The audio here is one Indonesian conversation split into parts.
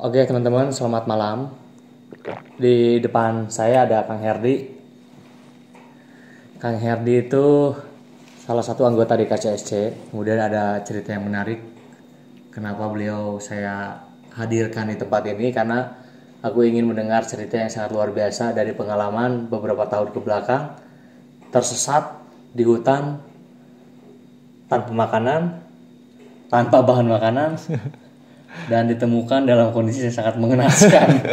Oke teman-teman, selamat malam. Di depan saya ada Kang Herdi. Kang Herdi itu salah satu anggota di KCSC. Kemudian ada cerita yang menarik. Kenapa beliau saya hadirkan di tempat ini? Karena aku ingin mendengar cerita yang sangat luar biasa dari pengalaman beberapa tahun ke belakang. Tersesat di hutan tanpa makanan, tanpa bahan makanan. Dan ditemukan dalam kondisi yang sangat mengenaskan.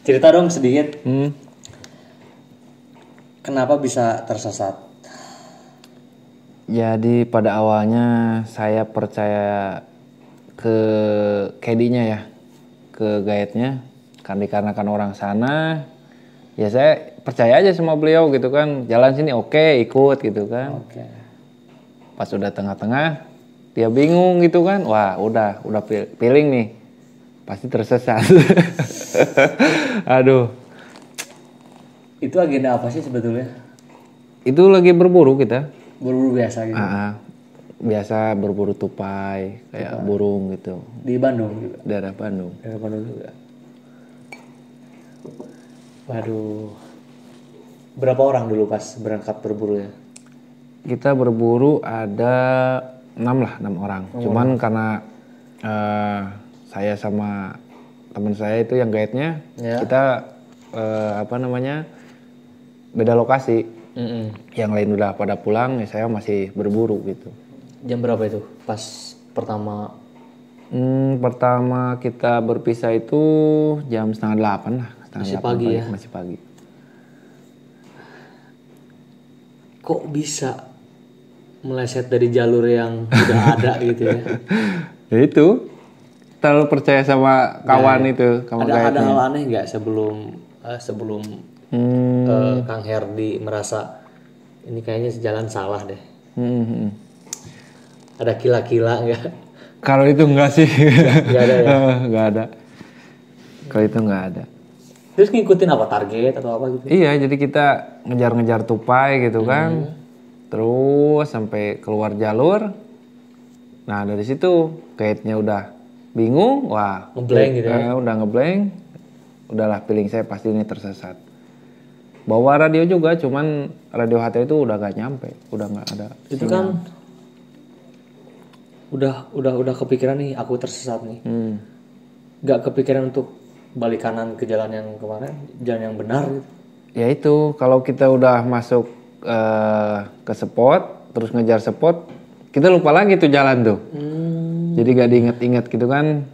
Cerita dong sedikit. Kenapa bisa tersesat? Jadi pada awalnya saya percaya ke KD-nya ya, ke guide-nya. Karena dikarenakan orang sana, ya saya percaya aja sama beliau gitu kan. Jalan sini oke, ikut gitu kan. Oke. Pas udah tengah-tengah, dia bingung gitu kan. Wah udah feeling nih. Pasti tersesat. Aduh. Itu agenda apa sih sebetulnya? Itu lagi berburu kita. Berburu biasa gitu. Biasa berburu tupai, kayak burung gitu. Di Bandung juga. Daerah Bandung. Daerah Bandung juga. Waduh. Berapa orang dulu pas berangkat berburu ya? Kita berburu ada 6 orang. Cuman karena saya sama teman saya itu yang guide-nya, kita beda lokasi. Yang lain udah pada pulang, ya saya masih berburu gitu. Jam berapa itu pas pertama? Pertama kita berpisah itu jam 7:30 lah. Masih pagi ya? Masih pagi. Kok bisa meleset dari jalur yang udah ada gitu ya? Ya itu, terlalu percaya sama kawan itu, sama ada hal aneh nggak sebelum Kang Herdi merasa ini kayaknya sejalan salah deh? Ada kila-kila nggak? Kalau itu enggak sih. Nggak ada ya? Nggak ada. Kalau itu nggak ada. Terus ngikutin apa, target atau apa gitu? Iya, jadi kita ngejar-ngejar tupai gitu kan. Terus sampai keluar jalur. Nah dari situ guide-nya udah bingung, wah Ngeblank gitu ya? Udah ngeblank. Udahlah, feeling saya pasti ini tersesat. Bawa radio juga, cuman radio HT itu udah gak nyampe, udah nggak ada. Itu kan udah kepikiran nih, aku tersesat nih. Gak kepikiran untuk balik kanan ke jalan yang kemarin, jalan yang benar gitu. Ya itu, kalau kita udah masuk ke spot, terus ngejar spot, kita lupa lagi tuh jalan tuh. Jadi gak diinget-inget gitu kan.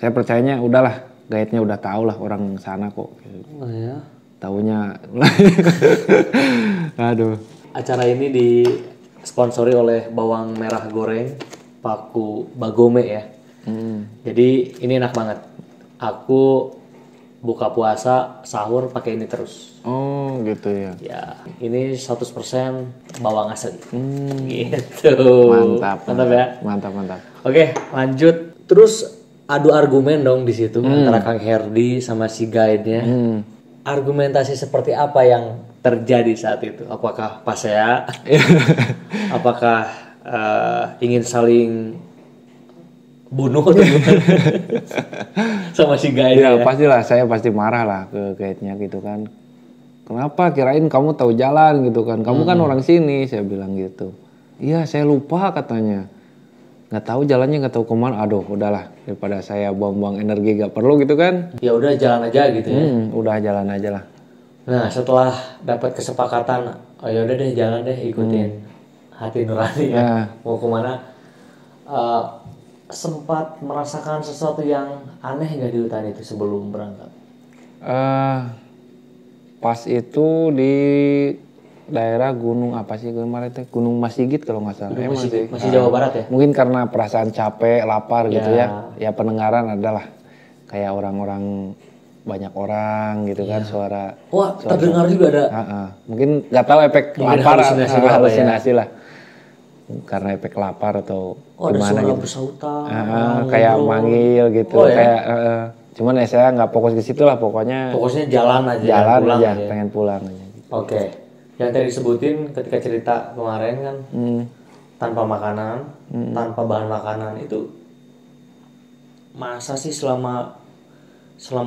Saya percayanya udahlah, guide-nya udah tahu lah orang sana kok. Oh ya. Taunya. Aduh. Acara ini disponsori oleh bawang merah goreng Paku Bagome ya. Jadi ini enak banget. Aku buka puasa sahur pakai ini terus. Oh gitu ya. Ya, ini 100% bawang asli. Gitu. Mantap ya. Mantap. Oke, lanjut. Terus adu argumen dong di situ antara Kang Herdi sama si guide-nya. Argumentasi seperti apa yang terjadi saat itu? Apakah pas ya? Apakah ingin saling bunuh atau gimana? Sama si guide ya? Pastilah, saya pasti marah lah ke guide-nya gitu kan. Kenapa kirain kamu tahu jalan gitu kan? Kamu kan orang sini, saya bilang gitu. Iya, saya lupa katanya. Nggak tahu jalannya, nggak tahu kemana. Aduh, udahlah, daripada saya buang-buang energi gak perlu gitu kan. Ya udah jalan aja gitu ya. Udah jalan aja lah. Nah, setelah dapat kesepakatan, oh ya udah deh jalan deh, ikutin hati nurani ya. Mau kemana? Sempat merasakan sesuatu yang aneh nggak di hutan itu sebelum berangkat? Pas itu di daerah gunung apa sih kemarin itu? Gunung Masigit kalau nggak salah. Masih Jawa Barat ya? Mungkin karena perasaan capek, lapar gitu ya. Ya pendengaran adalah kayak orang-orang, banyak orang gitu kan, suara. Wah, terdengar juga ada. Mungkin nggak tahu efek lapar, halusinasi ya? lah. Karena efek lapar atau ada gimana suara gitu. bersautan. Kayak manggil gitu. Kayak cuman ya saya nggak fokus ke situ lah, pokoknya jalan aja. Jalan aja, pengen pulang aja. Oke. Yang tadi disebutin ketika cerita kemarin kan, tanpa makanan, tanpa bahan makanan itu masa sih selama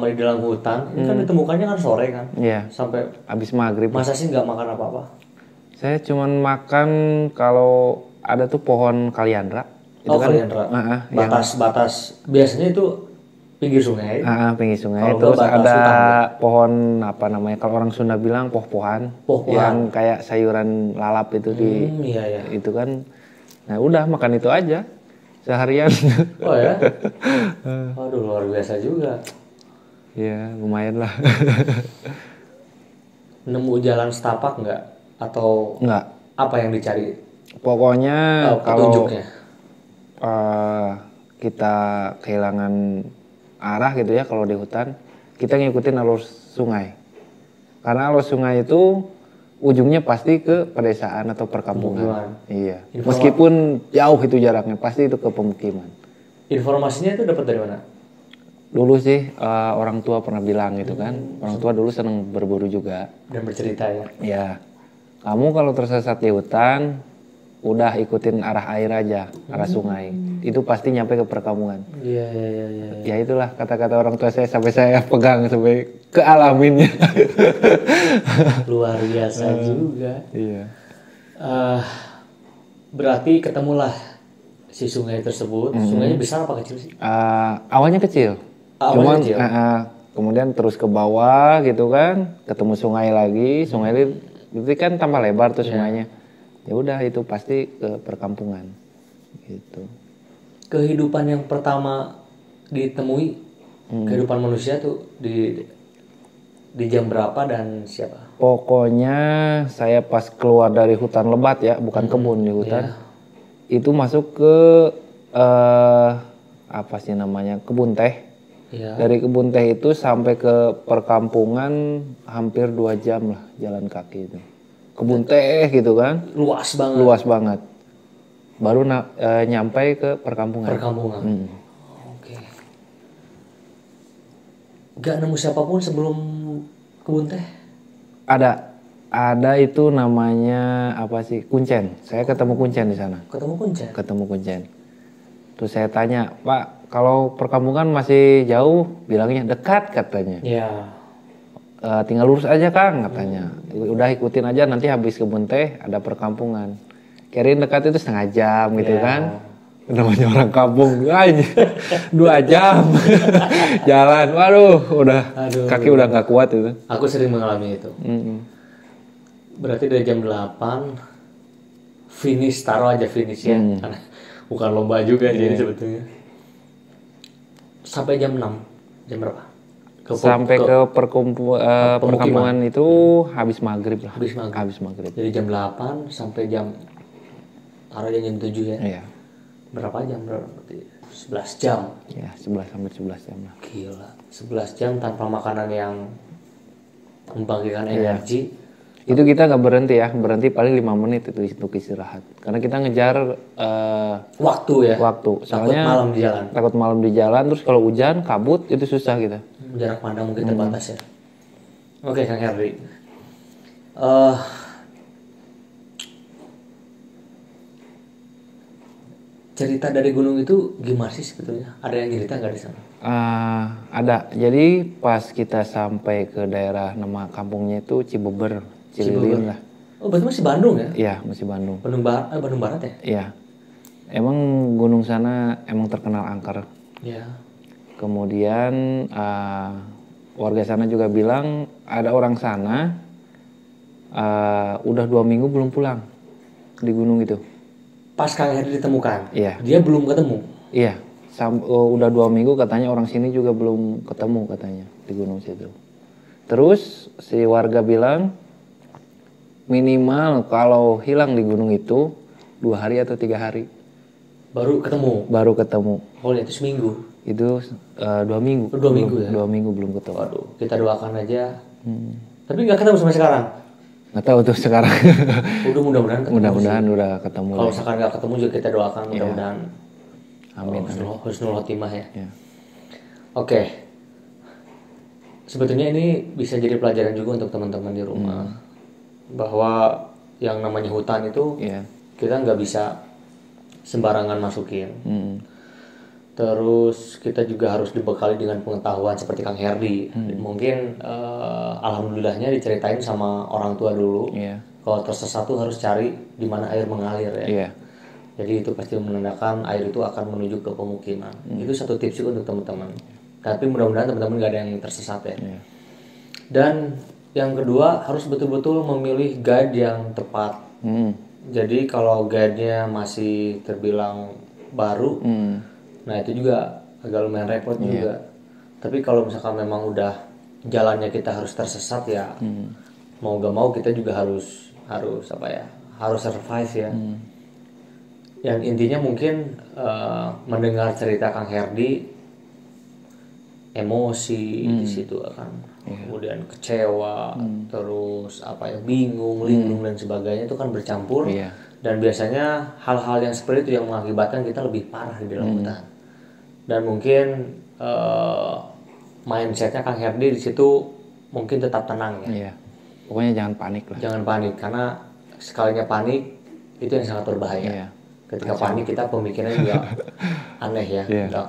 di dalam hutan ini kan ditemukannya kan sore kan, Iya. sampai Habis maghrib. masa sih nggak makan apa-apa? Saya cuman makan kalau ada tuh pohon kaliandra. Itu kan Kaliandra. Batas biasanya itu pinggir sungai. pinggir sungai. Kalau Terus nggak batas ada hutan, pohon apa namanya? Kalau orang Sunda bilang pohon yang kayak sayuran lalap itu di Iya. itu kan. Nah udah makan itu aja seharian. Oh ya? Waduh, luar biasa juga. Ya lumayan lah. Nemu jalan setapak nggak? Atau Enggak. apa yang dicari? Pokoknya kalau Petunjuknya. kita kehilangan arah gitu ya kalau di hutan, kita ngikutin alur sungai. Karena alur sungai itu ujungnya pasti ke pedesaan atau perkampungan. Iya. Meskipun jauh itu jaraknya, pasti itu ke pemukiman. Informasinya itu dapat dari mana? Dulu sih orang tua pernah bilang gitu kan. Orang tua dulu seneng berburu juga. Dan bercerita ya. Ya. Kamu kalau tersesat di hutan, udah ikutin arah air aja, arah sungai. Itu pasti nyampe ke perkampungan. Iya. Ya itulah kata-kata orang tua saya sampai saya pegang sampai kealaminnya. Luar biasa juga. Iya. Berarti ketemulah si sungai tersebut. Sungainya besar apa kecil sih? Awalnya kecil. Awalnya kecil. Kemudian terus ke bawah gitu kan, ketemu sungai lagi. Sungai itu kan tambah lebar tuh sungainya. Ya udah itu pasti ke perkampungan. Gitu. Kehidupan yang pertama ditemui, kehidupan manusia tuh di jam berapa dan siapa? Pokoknya saya pas keluar dari hutan lebat ya, bukan kebun di hutan. Itu masuk ke apa sih namanya? Kebun teh. Iya. Dari kebun teh itu sampai ke perkampungan hampir 2 jam lah jalan kaki itu. Kebun teh gitu kan. Luas banget. Luas banget. Baru nyampe ke perkampungan. Oke. Gak nemu siapapun sebelum kebun teh? Ada itu namanya apa sih? Kuncen. Saya ketemu Kuncen di sana. Ketemu Kuncen. Terus saya tanya, Pak, kalau perkampungan masih jauh? Bilangnya dekat katanya. Iya. Tinggal lurus aja Kang katanya. Udah ikutin aja nanti habis kebun teh ada perkampungan. Kirain dekat itu 1/2 jam gitu kan. Namanya orang kampung aja 2 jam jalan. Waduh, kaki udah nggak kuat itu. Aku sering mengalami itu. Berarti dari jam 8 finish, taruh aja finish ya. Karena bukan lomba juga jadi sebetulnya. Sampai jam 6. Jam berapa? Sampai ke perkampungan itu habis maghrib lah. Habis maghrib. Jadi jam 8 sampai jam taruh jam 7 ya. Iya. Berapa jam berarti? 11 jam. Ya, 11 sampai 11 jam lah. Gila. 11 jam tanpa makanan yang membangkitkan energi. Itu kita nggak berhenti ya, berhenti paling 5 menit itu untuk istirahat. Karena kita ngejar waktu ya. Soalnya takut malam di jalan. Terus kalau hujan, kabut itu susah kita. Jarak pandang mungkin terbatas ya. Oke, Kang Herdi. Cerita dari gunung itu gimana sih sebetulnya? Ada yang cerita nggak di sana? Ada. Jadi pas kita sampai ke daerah nama kampungnya itu Cibeber, Cililin lah. Oh, berarti masih Bandung ya? Iya, masih Bandung. Bandung Barat ya? Iya. Emang gunung sana emang terkenal angker. Iya. Kemudian warga sana juga bilang ada orang sana udah 2 minggu belum pulang di gunung itu. Pas Kang Herdi ditemukan? Iya. Dia belum ketemu? Iya. Udah 2 minggu katanya orang sini juga belum ketemu katanya di gunung situ. Terus si warga bilang minimal kalau hilang di gunung itu 2 hari atau 3 hari. Baru ketemu? Oh, itu seminggu? Itu 2 minggu. 2 minggu ya? 2 minggu belum ketemu. Waduh, kita doakan aja. Tapi nggak ketemu sampai sekarang? Nggak tahu tuh sekarang. Udah mudah-mudahan ketemu. Mudah-mudahan udah ketemu. Kalau misalkan nggak ketemu juga kita doakan mudah-mudahan. Amin. Husnul khotimah ya. Ya. Oke. Sebetulnya ini bisa jadi pelajaran juga untuk teman-teman di rumah. Bahwa yang namanya hutan itu kita nggak bisa sembarangan masukin. Terus kita juga harus dibekali dengan pengetahuan seperti Kang Herdi. Mungkin alhamdulillahnya diceritain sama orang tua dulu. Iya. Kalau tersesat tuh harus cari di mana air mengalir ya. Iya. Jadi itu pasti menandakan air itu akan menuju ke pemukiman. Itu satu tips juga untuk teman-teman. Tapi mudah-mudahan teman-teman gak ada yang tersesat ya. Iya. Dan yang kedua harus betul-betul memilih guide yang tepat. Jadi kalau guide-nya masih terbilang baru, nah itu juga agak lumayan repot juga. Tapi kalau misalkan memang udah jalannya kita harus tersesat ya, mau gak mau kita juga harus apa ya, harus survive ya. Yang intinya mungkin mendengar cerita Kang Herdi, emosi di situ akan, kemudian kecewa, terus apa ya, bingung, linglung dan sebagainya itu kan bercampur. Dan biasanya hal-hal yang seperti itu yang mengakibatkan kita lebih parah di dalam hutan. Dan mungkin mindsetnya Kang Herdi di situ mungkin tetap tenang ya. Iya. Pokoknya jangan panik lah. Jangan panik, karena sekalinya panik itu yang sangat berbahaya. Iya. Ketika panik kita pemikirannya juga aneh ya. Iya. Nggak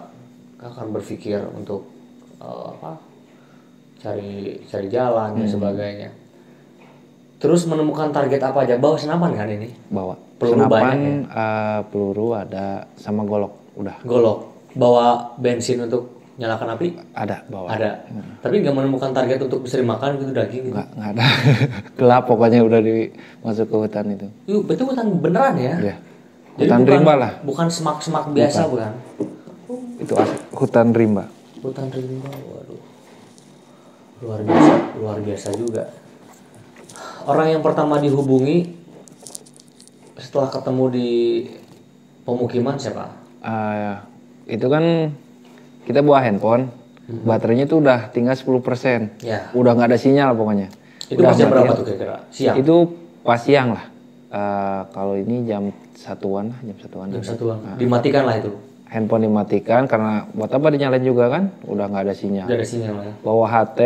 akan berpikir untuk cari jalan dan sebagainya. Terus menemukan target apa aja, bawa senapan kan ini? Bawa. Peluru banyak Senapan, peluru ada sama golok udah. Golok. Bawa bensin untuk nyalakan api? Ada bawa. Ada. Tapi nggak menemukan target untuk bisa dimakan gitu, daging gitu. Nggak ada. Gelap pokoknya udah masuk ke hutan itu. Yuk, betul hutan beneran ya? Iya. Jadi Hutan rimba lah. Bukan semak-semak biasa bukan? Itu hutan rimba. Hutan rimba, waduh. Luar biasa juga. Orang yang pertama dihubungi setelah ketemu di pemukiman siapa? Itu kan kita bawa handphone, baterainya tuh udah tinggal 10%. Ya. Udah nggak ada sinyal pokoknya. Itu pas jam berapa tuh kira-kira? Siang? Itu pas siang lah. Kalau ini jam satuan lah, jam satuan. Jam satuan. Dimatikan lah itu. Handphone dimatikan karena buat apa dinyalain juga kan? Udah nggak ada sinyal. Gak ada sinyal ya. Bawa HT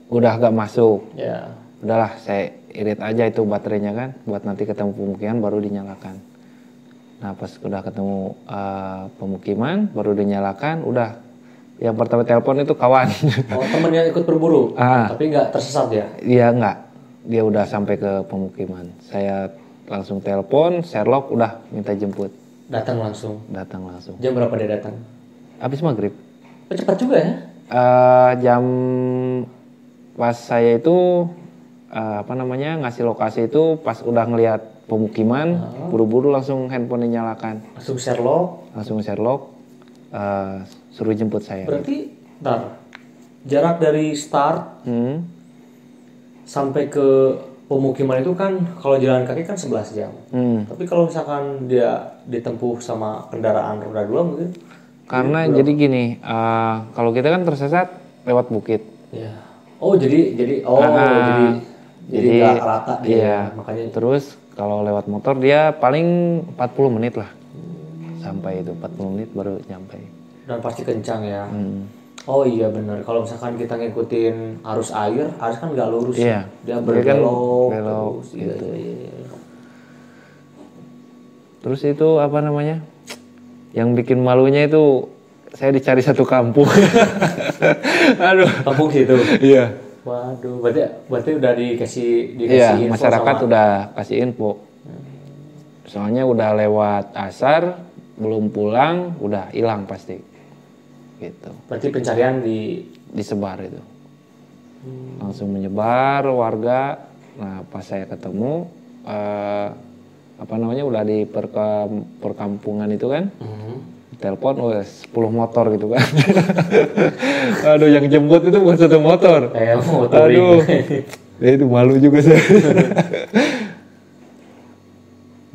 udah nggak masuk. Ya. Udahlah saya irit aja itu baterainya kan, buat nanti ketemu pemukiman baru dinyalakan. Nah pas udah ketemu pemukiman baru dinyalakan, udah yang pertama telepon itu kawan. Oh, temen yang ikut berburu, tapi nggak tersesat ya? Iya nggak, dia udah sampai ke pemukiman. Saya langsung telepon, Sherlock udah minta jemput. Datang langsung. Jam berapa dia datang? Habis maghrib. Cepat juga ya? Jam pas saya itu ngasih lokasi itu pas udah ngelihat pemukiman, buru-buru langsung handphone dinyalakan. Langsung Sherlock suruh jemput saya. Berarti jarak dari start sampai ke pemukiman itu kan kalau jalan kaki kan 11 jam. Tapi kalau misalkan dia ditempuh sama kendaraan roda 2 mungkin. Karena jadi gini, kalau kita kan tersesat lewat bukit. Ya. Oh jadi nggak rata dia. Iya. Makanya terus kalau lewat motor dia paling 40 menit lah. Sampai itu 40 menit baru nyampe. Dan pasti kencang ya. Oh iya benar. Kalau misalkan kita ngikutin arus air kan nggak lurus. Iya. Dia berbelok terus. Gitu. Iya. Terus itu yang bikin malunya itu saya dicari satu kampung. Aduh. Kampung situ. Iya. Waduh, berarti udah dikasih iya, info masyarakat udah kasih info. Soalnya udah lewat asar, belum pulang, udah hilang pasti. Gitu. Berarti pencarian disebar itu. Langsung menyebar warga. Nah, pas saya ketemu udah di perkampungan itu kan. Telepon 10 motor gitu kan. Aduh, yang jemput itu bukan satu motor. Aduh. Ya itu malu juga saya.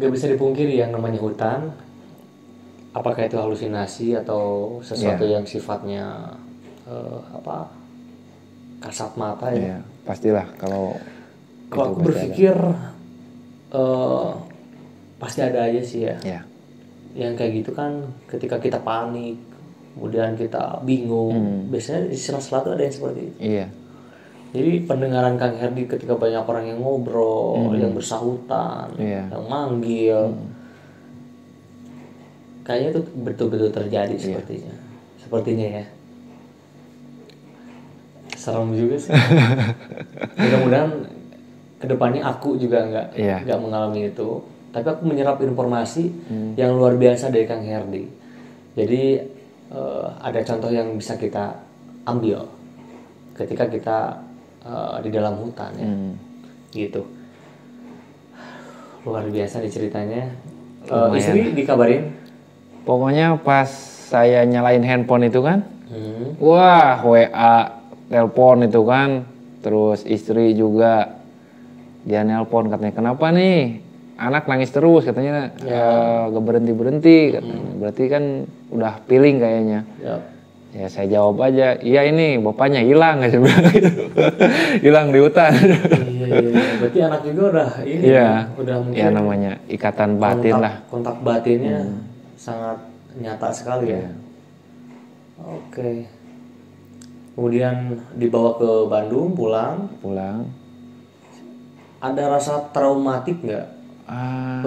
Gak bisa dipungkiri yang namanya hutan. Apakah itu halusinasi atau sesuatu yang sifatnya kasat mata ya? Iya, pastilah kalau aku berpikir pasti ada aja sih ya. Iya. Yang kayak gitu kan ketika kita panik, kemudian kita bingung, biasanya di sela-sela tuh ada yang seperti itu. Iya. Jadi pendengaran Kang Herdi ketika banyak orang yang ngobrol, yang bersahutan, yang manggil, kayaknya itu betul-betul terjadi sepertinya ya. Serem juga sih. Mudah-mudahan kedepannya aku juga nggak mengalami itu. Tapi aku menyerap informasi yang luar biasa dari Kang Herdi. Jadi ada contoh yang bisa kita ambil ketika kita di dalam hutan ya, gitu. Luar biasa nih ceritanya. Istri dikabarin? Pokoknya pas saya nyalain handphone itu kan, wah WA, telepon itu kan, terus istri juga dia nelpon katanya, kenapa nih anak nangis terus katanya, gak berhenti katanya, berarti kan udah feeling kayaknya. Ya saya jawab aja, iya ini bapaknya hilang aja bilang gitu. Hilang di hutan. Iya. Berarti anak juga udah ini udah mungkin ya namanya ikatan batin lah. Kontak batinnya sangat nyata sekali ya. Oke. Kemudian dibawa ke Bandung, pulang. Ada rasa traumatik nggak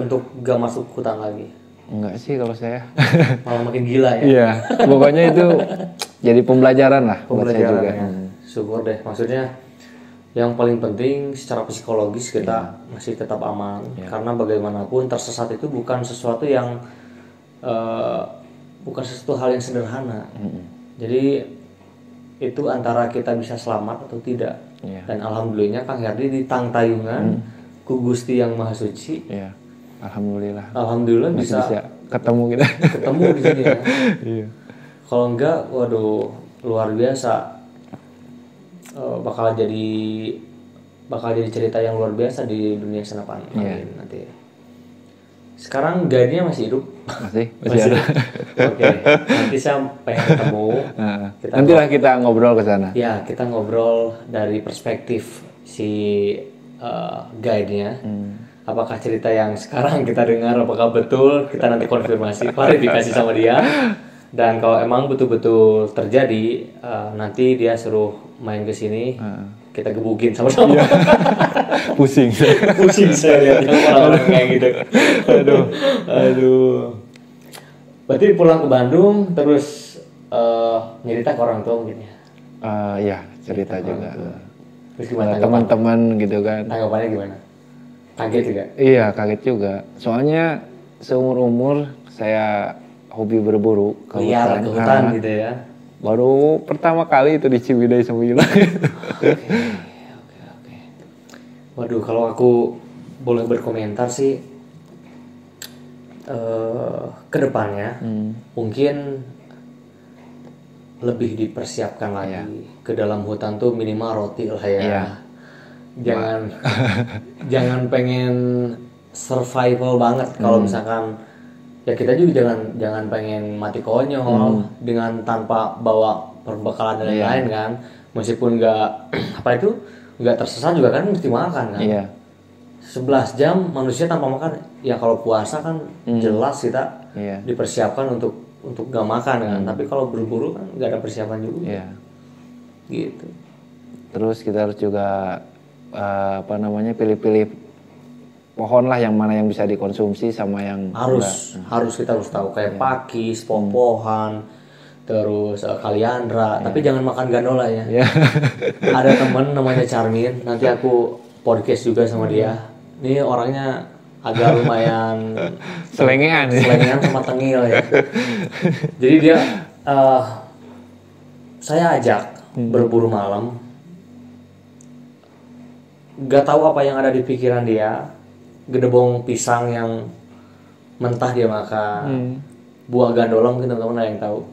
untuk gak masuk hutan lagi? Enggak sih kalau saya. Malah makin gila ya. Iya, pokoknya itu jadi pembelajaran lah buat saya juga. Ya. Syukur deh, maksudnya yang paling penting secara psikologis kita masih tetap aman, karena bagaimanapun tersesat itu bukan sesuatu yang bukan sesuatu hal yang sederhana. Jadi itu antara kita bisa selamat atau tidak. Dan alhamdulillahnya Kang Herdi di Tangtayungan ku Gusti yang Maha Suci. Alhamdulillah bisa ketemu kita. Ketemu di sini ya. Kalau enggak, waduh, luar biasa. Bakal jadi cerita yang luar biasa di dunia senapan nanti. Sekarang guide-nya masih hidup? Masih ada. Oke. Nanti saya pengen ketemu. Nantilah kita ngobrol ke sana. Ya, kita ngobrol dari perspektif si guide-nya. Apakah cerita yang sekarang kita dengar apakah betul? Kita nanti konfirmasi, klarifikasi sama dia. Dan kalau emang betul-betul terjadi, nanti dia suruh main ke sini, kita gebukin sama-sama. Pusing saya lihat orang-orang kayak gitu. Aduh. Berarti pulang ke Bandung terus nyerita ke orang tua mungkin ya? Iya, cerita juga. Terus gimana teman-teman gitu kan? Tanggapannya gimana? Kaget juga? Iya, kaget juga. Soalnya seumur-umur saya hobi berburu ke hutan gitu ya. Baru pertama kali itu di Ciwidey Sembilan. Oke. Waduh, kalau aku boleh berkomentar sih, kedepannya mungkin lebih dipersiapkan lagi ke dalam hutan tuh minimal roti lah ya. Jangan pengen survival banget kalau misalkan ya kita juga jangan pengen mati konyol dengan tanpa bawa perbekalan dan lain-lain kan, meskipun nggak tersesat juga kan mesti makan kan. 11 jam manusia tanpa makan ya, kalau puasa kan jelas kita dipersiapkan untuk gak makan kan, tapi kalau berburu kan nggak ada persiapan juga. Gitu. Terus kita harus juga pilih-pilih pohon lah yang mana yang bisa dikonsumsi sama yang harus kita harus tahu kayak pakis, popohan, terus kaliandra, tapi jangan makan ganola ya. Ada temen namanya Charmin, nanti aku podcast juga sama dia. Ini orangnya agak lumayan selengean sama tengil ya. Jadi dia saya ajak berburu malam. Gak tahu apa yang ada di pikiran dia. Gedebong pisang yang mentah dia makan. Buah gandola mungkin teman-teman ada yang tahu.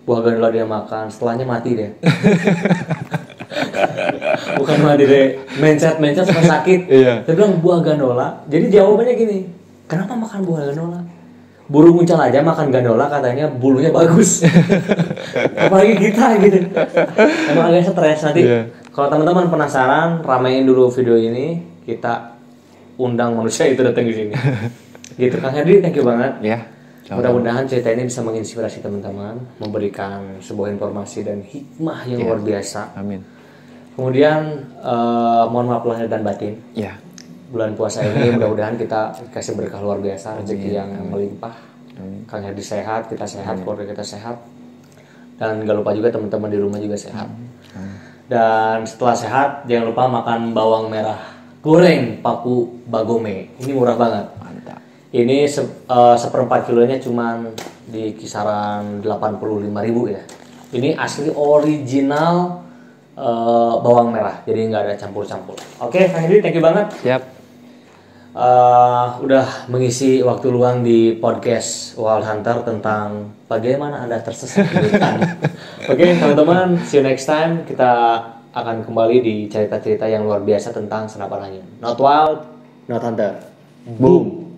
Buah gandola dia makan, setelahnya mati dia. Bukan mati deh, mencet sampai sakit. Dia bilang buah gandola. Jadi jawabannya gini, kenapa makan buah gandola? Burung uncal aja makan gandola katanya bulunya bagus. Apalagi kita gitu. Emang agak stres nanti. Kalau teman-teman penasaran, ramein dulu video ini, kita undang manusia itu datang di sini. Gitu Kang Herdi, thank you banget. Mudah-mudahan cerita ini bisa menginspirasi teman-teman, memberikan sebuah informasi dan hikmah yang luar biasa. Amin. Kemudian mohon maaf lahir dan batin. Bulan puasa ini mudah-mudahan kita kasih berkah luar biasa, rezeki yang melimpah. Kang Hedi sehat, kita sehat, keluarga kita sehat. Dan gak lupa juga teman-teman di rumah juga sehat. Dan setelah sehat, jangan lupa makan bawang merah goreng Paku Bagome. Ini murah banget. Mantap. Ini seperempat kilonya cuman di kisaran 85.000 ya. Ini asli original bawang merah, jadi nggak ada campur-campur. Oke, Kang Hedi, thank you banget. Siap. Udah mengisi waktu luang di podcast Wild Hunter tentang bagaimana Anda tersesat di hutan. Oke, teman-teman, see you next time. Kita akan kembali di cerita-cerita yang luar biasa tentang senapan angin. Not wild, not hunter. Boom.